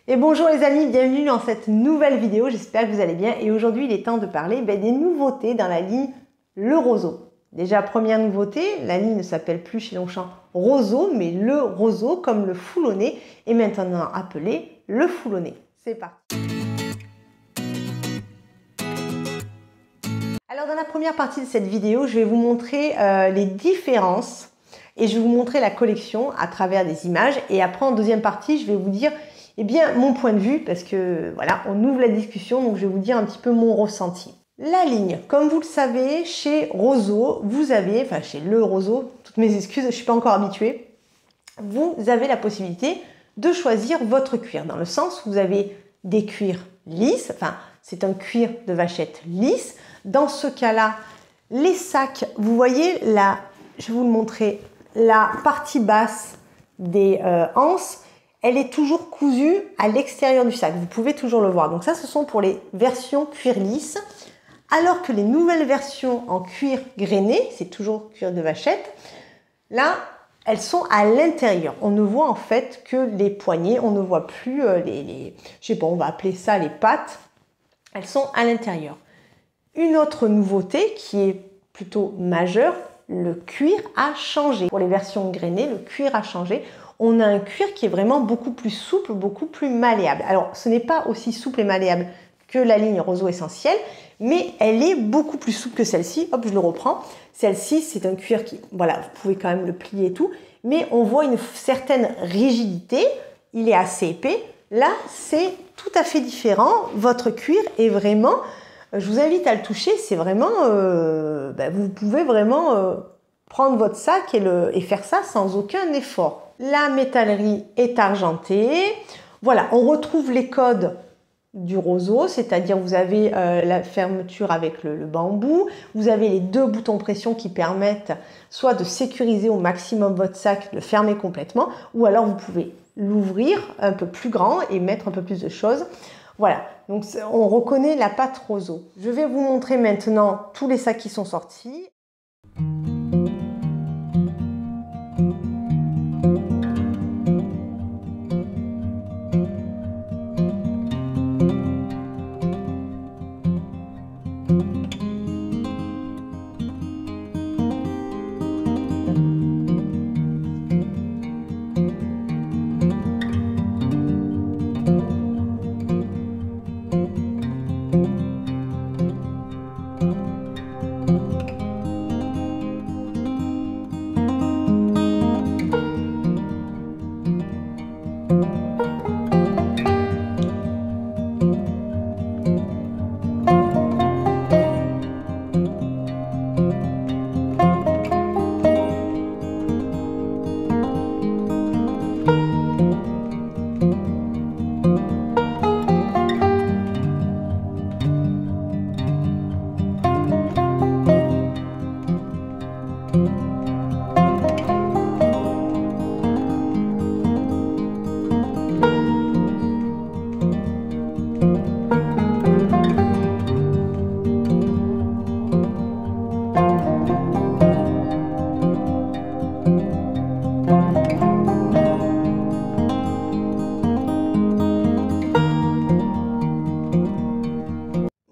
Et bonjour les amis, bienvenue dans cette nouvelle vidéo, j'espère que vous allez bien. Et aujourd'hui il est temps de parler des nouveautés dans la ligne Le Roseau. Déjà première nouveauté, la ligne ne s'appelle plus chez Longchamp Roseau, mais Le Roseau comme le foulonné est maintenant appelé le foulonné. C'est parti. Alors dans la première partie de cette vidéo, je vais vous montrer les différences et je vais vous montrer la collection à travers des images. Et après en deuxième partie, je vais vous dire eh bien, mon point de vue, parce que voilà, on ouvre la discussion, donc je vais vous dire un petit peu mon ressenti. La ligne, comme vous le savez, chez Roseau, vous avez, enfin chez Le Roseau, toutes mes excuses, je ne suis pas encore habituée, vous avez la possibilité de choisir votre cuir, dans le sens où vous avez des cuirs lisses, enfin c'est un cuir de vachette lisse. Dans ce cas-là, les sacs, vous voyez là, je vais vous le montrer, la partie basse des anses, elle est toujours cousue à l'extérieur du sac. Vous pouvez toujours le voir. Donc ça, ce sont pour les versions cuir lisse. Alors que les nouvelles versions en cuir grainé, c'est toujours cuir de vachette, là, elles sont à l'intérieur. On ne voit en fait que les poignets. On ne voit plus je sais pas, on va appeler ça les pattes. Elles sont à l'intérieur. Une autre nouveauté qui est plutôt majeure, le cuir a changé. Pour les versions grainées, le cuir a changé. On a un cuir qui est vraiment beaucoup plus souple, beaucoup plus malléable. Alors, ce n'est pas aussi souple et malléable que la ligne Roseau Essentiel, mais elle est beaucoup plus souple que celle-ci. Hop, je le reprends. Celle-ci, c'est un cuir qui, voilà, vous pouvez quand même le plier et tout, mais on voit une certaine rigidité. Il est assez épais. Là, c'est tout à fait différent. Votre cuir est vraiment, je vous invite à le toucher, c'est vraiment, vous pouvez vraiment prendre votre sac et faire ça sans aucun effort. La métallerie est argentée. Voilà, on retrouve les codes du roseau, c'est-à-dire vous avez la fermeture avec le bambou, vous avez les deux boutons pression qui permettent soit de sécuriser au maximum votre sac, de le fermer complètement, ou alors vous pouvez l'ouvrir un peu plus grand et mettre un peu plus de choses. Voilà, donc on reconnaît la patte roseau. Je vais vous montrer maintenant tous les sacs qui sont sortis.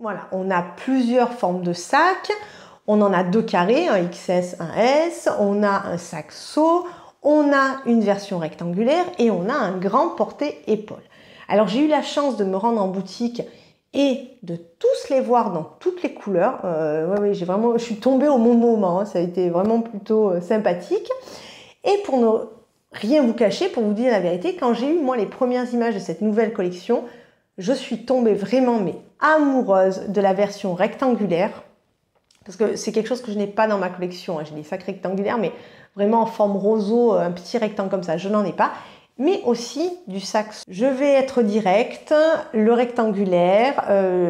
Voilà, on a plusieurs formes de sacs. On en a deux carrés, un XS, un S. On a un sac seau. On a une version rectangulaire et on a un grand porté-épaule. Alors j'ai eu la chance de me rendre en boutique et de tous les voir dans toutes les couleurs. Je suis tombée au bon moment, hein, ça a été vraiment plutôt sympathique. Et pour ne rien vous cacher, pour vous dire la vérité, quand j'ai eu moi les premières images de cette nouvelle collection, je suis tombée vraiment amoureuse de la version rectangulaire, parce que c'est quelque chose que je n'ai pas dans ma collection. J'ai des sacs rectangulaires, mais vraiment en forme roseau, un petit rectangle comme ça, je n'en ai pas. Mais aussi du sac. Je vais être directe, le rectangulaire,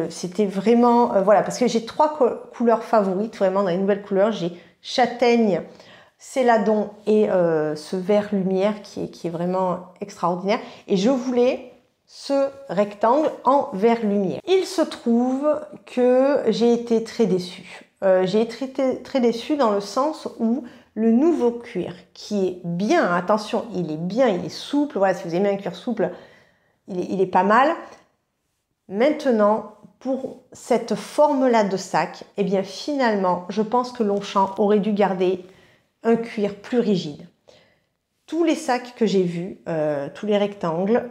c'était vraiment, voilà, parce que j'ai trois couleurs favorites, vraiment dans les nouvelles couleurs. J'ai châtaigne, céladon et ce vert lumière qui est vraiment extraordinaire. Et je voulais ce rectangle en vert lumière. Il se trouve que j'ai été très déçue. J'ai été très déçue dans le sens où le nouveau cuir qui est bien, attention, il est bien, il est souple. Voilà, si vous aimez un cuir souple, il est pas mal. Maintenant, pour cette forme-là de sac, eh bien finalement, je pense que Longchamp aurait dû garder un cuir plus rigide. Tous les sacs que j'ai vus, tous les rectangles,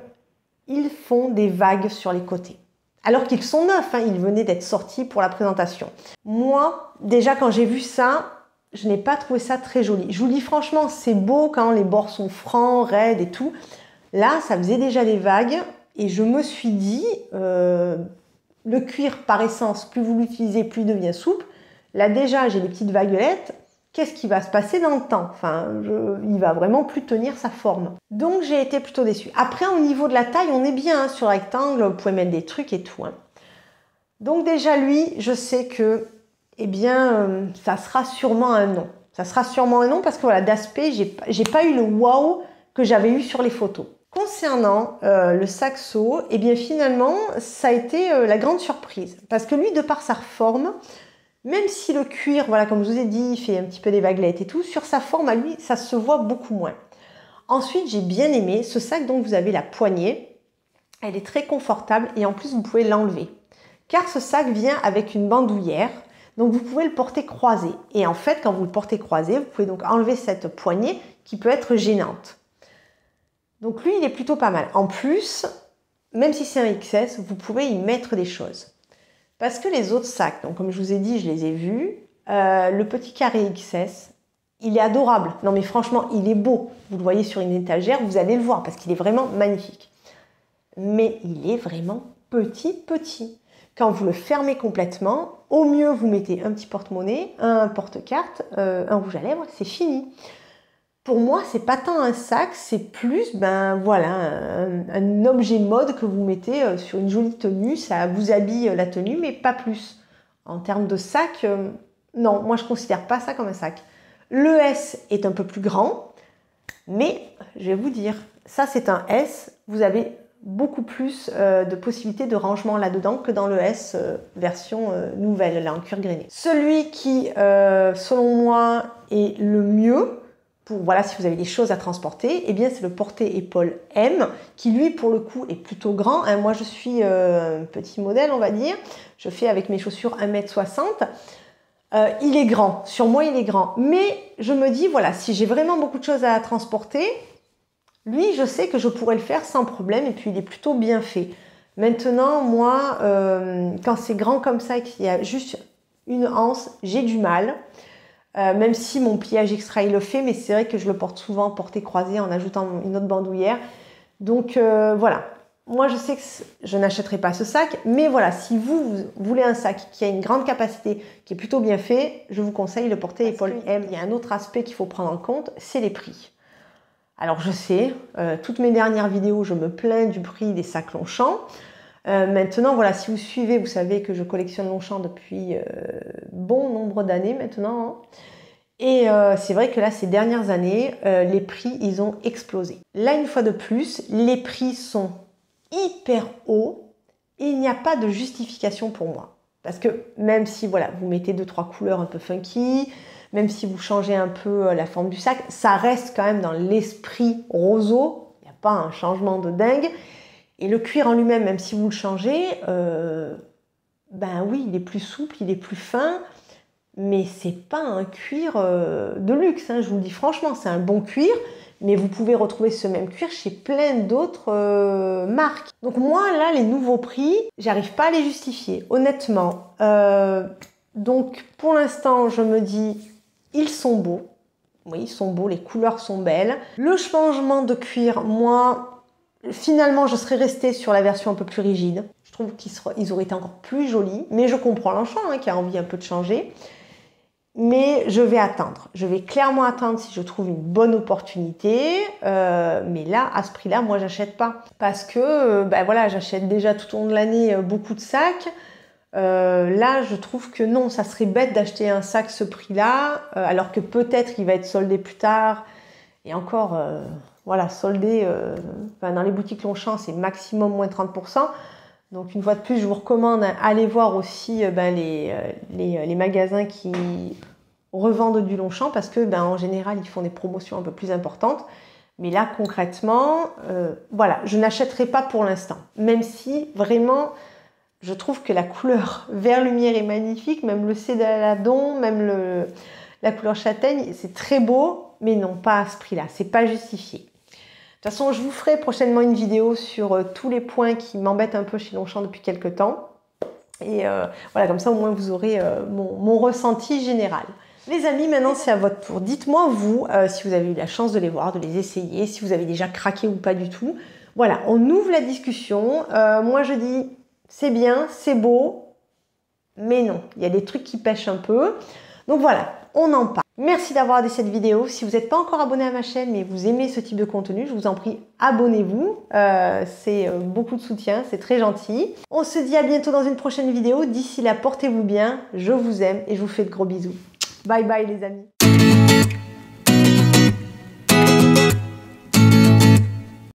ils font des vagues sur les côtés. Alors qu'ils sont neufs, hein, ils venaient d'être sortis pour la présentation. Moi, déjà quand j'ai vu ça, je n'ai pas trouvé ça très joli. Je vous dis franchement, c'est beau quand les bords sont francs, raides et tout. Là, ça faisait déjà des vagues et je me suis dit, le cuir par essence, plus vous l'utilisez, plus il devient souple. Là déjà, j'ai des petites vaguelettes. Qu'est-ce qui va se passer dans le temps? Enfin, il va vraiment plus tenir sa forme. Donc j'ai été plutôt déçue. Après, au niveau de la taille, on est bien hein, sur le rectangle, vous pouvez mettre des trucs et tout. Hein. Donc déjà lui, je sais que, eh bien, ça sera sûrement un non. Ça sera sûrement un non parce que voilà, d'aspect, j'ai pas eu le wow que j'avais eu sur les photos. Concernant le saxo, eh bien finalement, ça a été la grande surprise. Parce que lui, de par sa forme, même si le cuir, voilà, comme je vous ai dit, il fait un petit peu des vaguelettes et tout, sur sa forme à lui, ça se voit beaucoup moins. Ensuite, j'ai bien aimé ce sac dont vous avez la poignée. Elle est très confortable et en plus, vous pouvez l'enlever. Car ce sac vient avec une bandoulière, donc vous pouvez le porter croisé. Et en fait, quand vous le portez croisé, vous pouvez donc enlever cette poignée qui peut être gênante. Donc lui, il est plutôt pas mal. En plus, même si c'est un XS, vous pouvez y mettre des choses. Parce que les autres sacs, donc comme je vous ai dit, je les ai vus, le petit carré XS, il est adorable. Non mais franchement, il est beau. Vous le voyez sur une étagère, vous allez le voir parce qu'il est vraiment magnifique. Mais il est vraiment petit. Quand vous le fermez complètement, au mieux vous mettez un petit porte-monnaie, un porte-carte, un rouge à lèvres, c'est fini. Pour moi, c'est pas tant un sac, c'est plus ben voilà un objet mode que vous mettez sur une jolie tenue, ça vous habille la tenue, mais pas plus. En termes de sac, non, moi je considère pas ça comme un sac. Le S est un peu plus grand, mais je vais vous dire, ça c'est un S, vous avez beaucoup plus de possibilités de rangement là-dedans que dans le S version nouvelle, là en cuir grainé. Celui qui, selon moi, est le mieux, pour, voilà, si vous avez des choses à transporter, eh bien c'est le porte-épaule M, qui lui, pour le coup, est plutôt grand. Hein, moi, je suis un petit modèle, on va dire. Je fais avec mes chaussures 1,60 m. Il est grand. Sur moi, il est grand. Mais je me dis, voilà, si j'ai vraiment beaucoup de choses à transporter, lui, je sais que je pourrais le faire sans problème. Et puis, il est plutôt bien fait. Maintenant, moi, quand c'est grand comme ça et qu'il y a juste une anse, j'ai du mal. Même si mon pliage extra il le fait, mais c'est vrai que je le porte souvent porté croisé en ajoutant une autre bandoulière. Donc voilà, moi je sais que je n'achèterai pas ce sac, mais voilà, si vous voulez un sac qui a une grande capacité, qui est plutôt bien fait, je vous conseille le porte-épaule M. Il y a un autre aspect qu'il faut prendre en compte, c'est les prix. Alors je sais, toutes mes dernières vidéos, je me plains du prix des sacs Longchamp. Maintenant, voilà, si vous suivez, vous savez que je collectionne Longchamp depuis bon nombre d'années maintenant. Hein. Et c'est vrai que là, ces dernières années, les prix, ils ont explosé. Là, une fois de plus, les prix sont hyper hauts et il n'y a pas de justification pour moi. Parce que même si, voilà, vous mettez 2-3 couleurs un peu funky, même si vous changez un peu la forme du sac, ça reste quand même dans l'esprit roseau. Il n'y a pas un changement de dingue. Et le cuir en lui-même, même si vous le changez, ben oui, il est plus souple, il est plus fin, mais c'est pas un cuir de luxe, hein, je vous le dis franchement, c'est un bon cuir, mais vous pouvez retrouver ce même cuir chez plein d'autres marques. Donc moi, là, les nouveaux prix, j'arrive pas à les justifier, honnêtement. Donc pour l'instant, je me dis, ils sont beaux. Oui, ils sont beaux, les couleurs sont belles. Le changement de cuir, moi... Finalement, je serais restée sur la version un peu plus rigide. Je trouve qu'ils auraient été encore plus jolis. Mais je comprends Longchamp hein, qui a envie un peu de changer. Mais je vais attendre. Je vais clairement attendre si je trouve une bonne opportunité. Mais là, à ce prix-là, moi, j'achète pas. Parce que, ben voilà, j'achète déjà tout au long de l'année beaucoup de sacs. Là, je trouve que non, ça serait bête d'acheter un sac ce prix-là. Alors que peut-être il va être soldé plus tard. Et encore... Voilà, soldé dans les boutiques Longchamp, c'est maximum moins 30%. Donc une fois de plus, je vous recommande allez voir aussi les magasins qui revendent du Longchamp parce que en général, ils font des promotions un peu plus importantes. Mais là, concrètement, voilà, je n'achèterai pas pour l'instant. Même si, vraiment, je trouve que la couleur vert lumière est magnifique, même le céladon, même la couleur châtaigne, c'est très beau, mais non, pas à ce prix-là, c'est pas justifié. De toute façon, je vous ferai prochainement une vidéo sur tous les points qui m'embêtent un peu chez Longchamp depuis quelques temps. Et voilà, comme ça au moins vous aurez mon ressenti général. Les amis, maintenant c'est à votre tour. Dites-moi vous, si vous avez eu la chance de les voir, de les essayer, si vous avez déjà craqué ou pas du tout. Voilà, on ouvre la discussion. Moi je dis, c'est bien, c'est beau, mais non, il y a des trucs qui pêchent un peu. Donc voilà, on en parle. Merci d'avoir regardé cette vidéo. Si vous n'êtes pas encore abonné à ma chaîne, mais vous aimez ce type de contenu, je vous en prie, abonnez-vous. C'est beaucoup de soutien, c'est très gentil. On se dit à bientôt dans une prochaine vidéo. D'ici là, portez-vous bien, je vous aime et je vous fais de gros bisous. Bye bye les amis.